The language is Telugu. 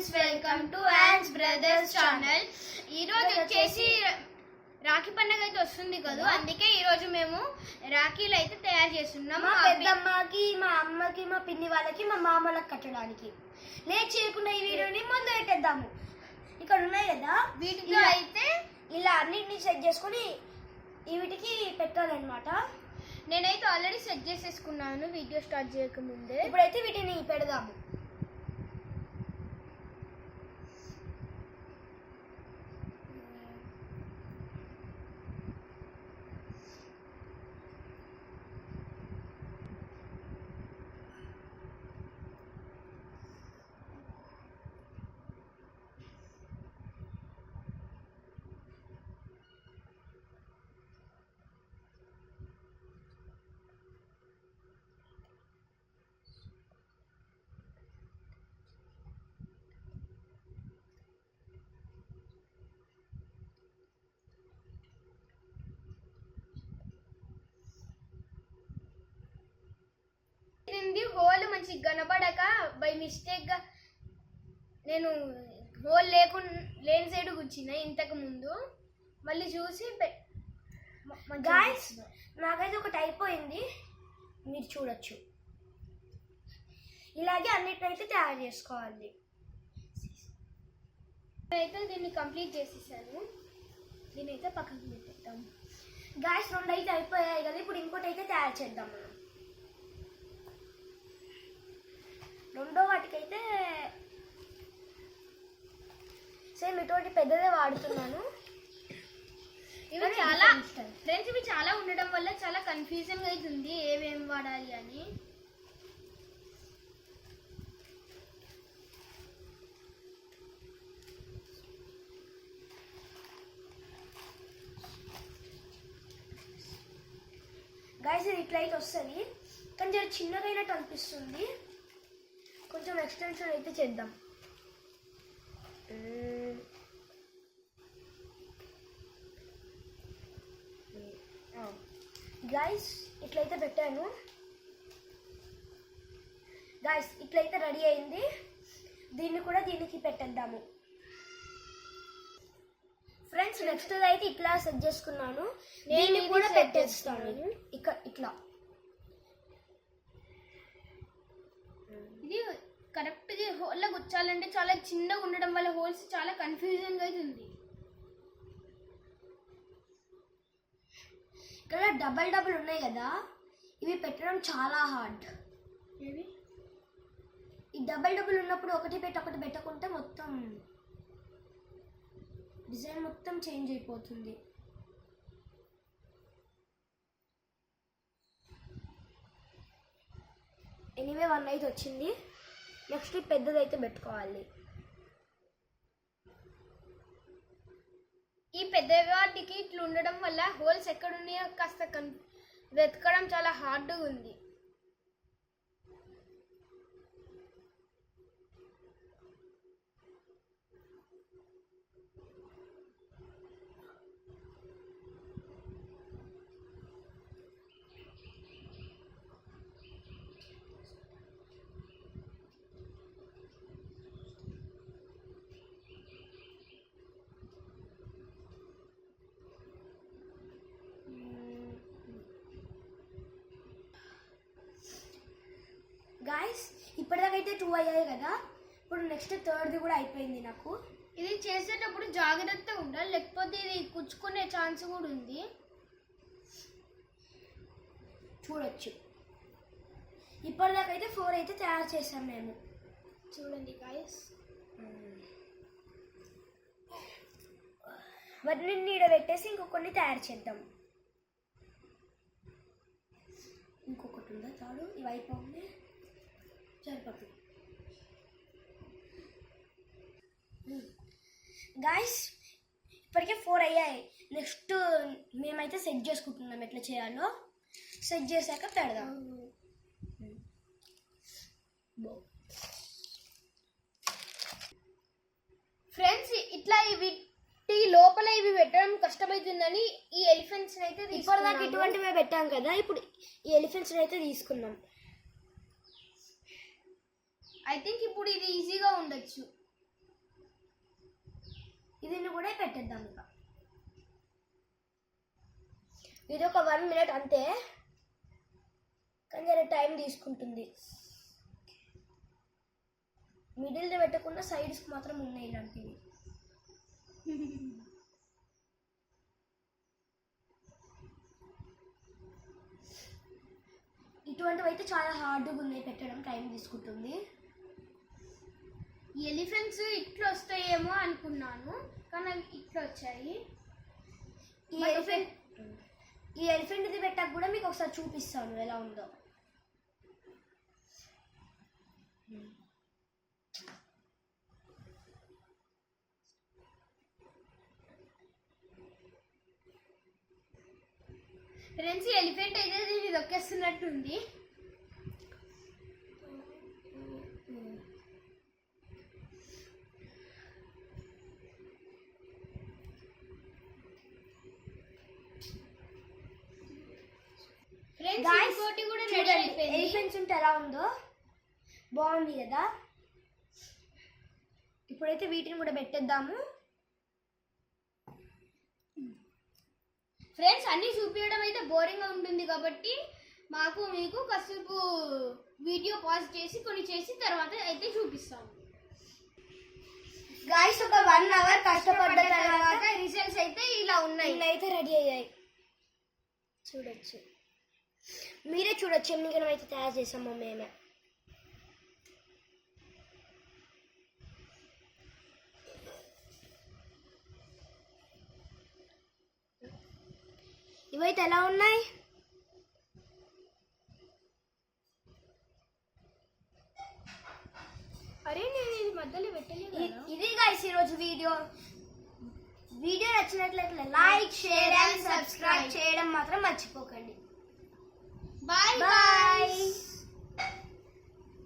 Friends, welcome to yawns brothers channel. ఈరోజు వచ్చేసి రాఖీ పండుగ అయితే వస్తుంది కదా, అందుకే ఈరోజు మేము రాఖీలు అయితే తయారు చేస్తున్నాం. మా పెద్దమ్మకి, మా అమ్మకి, మా పిన్ని వాళ్ళకి, మా మామలకు కట్టడానికి. లేట్ చేయకుండా ఈ వీడియోని ముందు పెట్టేద్దాము. ఇక్కడ ఉన్నాయి కదా, వీటిలో అయితే ఇలా అన్నిటిని సెట్ చేసుకుని వీటికి పెట్టాలన్నమాట. నేనైతే ఆల్రెడీ సెట్ చేసేసుకున్నాను వీడియో స్టార్ట్ చేయకముందే. ఇప్పుడైతే వీటిని పెడదాము. హోల్ మంచిగా కనపడక బై మిస్టేక్ గా నేను హోల్ లేని సైడ్ కూర్చున్నా ఇంతకు ముందు. మళ్ళీ చూసి గాయ్స్, నాకైతే ఒకటి అయిపోయింది, మీరు చూడొచ్చు. ఇలాగే అన్నిటినైతే తయారు చేసుకోవాలి. అయితే దీన్ని కంప్లీట్ చేసేసాను. దీనైతే పక్కకు పెట్టేద్దాం. గాయ్స్, రెండు అయితే అయిపోయాయి కదా, ఇప్పుడు ఇంకోటి అయితే తయారు చేద్దాం మనం. రెండో వాటికైతే సేమ్ ఇటువంటి పెద్దదే వాడుతున్నాను. ఇవి చాలా ఫ్రెండ్స్, ఇవి చాలా ఉండడం వల్ల చాలా కన్ఫ్యూజన్ అవుతుంది ఏమేమి వాడాలి అని. గైస్, ఇది ఇట్లా అయితే వస్తుంది, కానీ చాలా చిన్నగా అయినట్టు అనిపిస్తుంది. కొంచెం ఎక్స్టెన్షన్ అయితే చేద్దాం. గైస్, ఇట్లయితే పెట్టాను. గైస్, ఇట్లయితే రెడీ అయింది. దీన్ని కూడా దీనికి పెట్టేద్దాము. ఫ్రెండ్స్, నెక్స్ట్ అయితే ఇట్లా సెట్ చేసుకున్నాను. దీన్ని కూడా పెట్టేస్తాను ఇట్లా. ఇది కరెక్ట్గా హోల్లో గుచ్చాలంటే చాలా చిన్నగా ఉండడం వల్ల హోల్స్ చాలా కన్ఫ్యూజన్గా అవుతుంది. ఇక్కడ డబల్ ఉన్నాయి కదా, ఇవి పెట్టడం చాలా హార్డ్. ఈ డబల్ ఉన్నప్పుడు ఒకటి పెట్టకుంటే మొత్తం డిజైన్ మొత్తం చేంజ్ అయిపోతుంది. ఎనీవే, 1 అయితే వచ్చింది. నెక్స్ట్ పెద్దదైతే పెట్టుకోవాలి. ఈ పెద్ద వాటికి ఇట్లా ఉండడం వల్ల హోల్స్ ఎక్కడున్నాయో కాస్త వెతకడం చాలా హార్డ్గా ఉంది. గాయస్, ఇప్పటిదాకైతే 2 అయ్యాయి కదా, ఇప్పుడు నెక్స్ట్ థర్డ్ది కూడా అయిపోయింది నాకు. ఇది చేసేటప్పుడు జాగ్రత్తగా ఉండాలి, లేకపోతే ఇది కుచ్చుకునే ఛాన్స్ కూడా ఉంది. చూడొచ్చు, ఇప్పటిదాకైతే 4 అయితే తయారు చేసాం మేము. చూడండి గాయస్, వాటిని నీడ పెట్టేసి ఇంకొకటి తయారు చేద్దాం. ఇంకొకటి ఉందా చాలు, ఇవి అయిపోయింది, సరిపోతుంది. గాయస్, ఇప్పటికే 4 అయ్యాయి. నెక్స్ట్ మేమైతే సెట్ చేసుకుంటున్నాం ఎట్లా చేయాలో. సెట్ చేశాక పెడదాం. ఫ్రెండ్స్, ఇట్లా వీటి లోపల ఇవి పెట్టడం కష్టమవుతుందని ఈ ఎలిఫెంట్స్ అయితే ఇప్పటిదాకా ఇటువంటివే పెట్టాం కదా, ఇప్పుడు ఈ ఎలిఫెంట్స్ అయితే తీసుకున్నాం. ఐ థింక్ ఇప్పుడు ఇది ఈజీగా ఉండొచ్చు. ఇది కూడా పెట్టేద్దాం ఇక. ఇది ఒక 1 minute అంతే, కానీ జర టైం తీసుకుంటుంది. మిడిల్ది పెట్టకుండా సైడ్స్కి మాత్రం ఉన్నాయి ఇలాంటివి. ఇటువంటివి అయితే చాలా హార్డ్గా ఉన్నాయి పెట్టడం, టైం తీసుకుంటుంది. ఎలిఫెంట్స్ ఇట్లా వస్తాయేమో అనుకున్నాను, కానీ అవి ఇట్లా వచ్చాయి. ఈ ఎలిఫెంట్ ఇది పెట్టాక కూడా మీకు ఒకసారి చూపిస్తాను ఎలా ఉందో. ఫ్రెండ్స్, ఎలిఫెంట్ అయితే దీన్ని దొక్కేస్తున్నట్టుంది. ఫ్రెండ్స్, ఇంకోటి కూడా రెడీ అయిపోయింది. ఎలిఫెంట్స్ ఉంటే ఎలా ఉందో, బాగుంది కదా. ఇప్పుడైతే వీటిని కూడా పెట్టేద్దాము. ఫ్రెండ్స్, అన్ని చూపించడం అయితే బోరింగ్ గా ఉంటుంది కాబట్టి మీకు కాసేపు వీడియో పాజ్ చేసి కొన్ని చేసి తర్వాత అయితే చూపిస్తాము. గాయ్స్, ఒక 1 hour కష్టపడ్డ తర్వాత రిజల్ట్స్ అయితే ఇలా ఉన్నాయి. అయితే రెడీ అయ్యాయి, చూడొచ్చు. మీరే చూడొచ్చు ఎన్ని గణం అయితే తయారు చేసామో మేమే. ఇవైతే ఎలా ఉన్నాయి? అరే, నేను ఇది మధ్యలో పెట్టలేదు. ఇది గైస్ ఈరోజు వీడియో నచ్చినట్లయితే లైక్, షేర్ అండ్ సబ్స్క్రైబ్ చేయడం మాత్రం మర్చిపోకండి.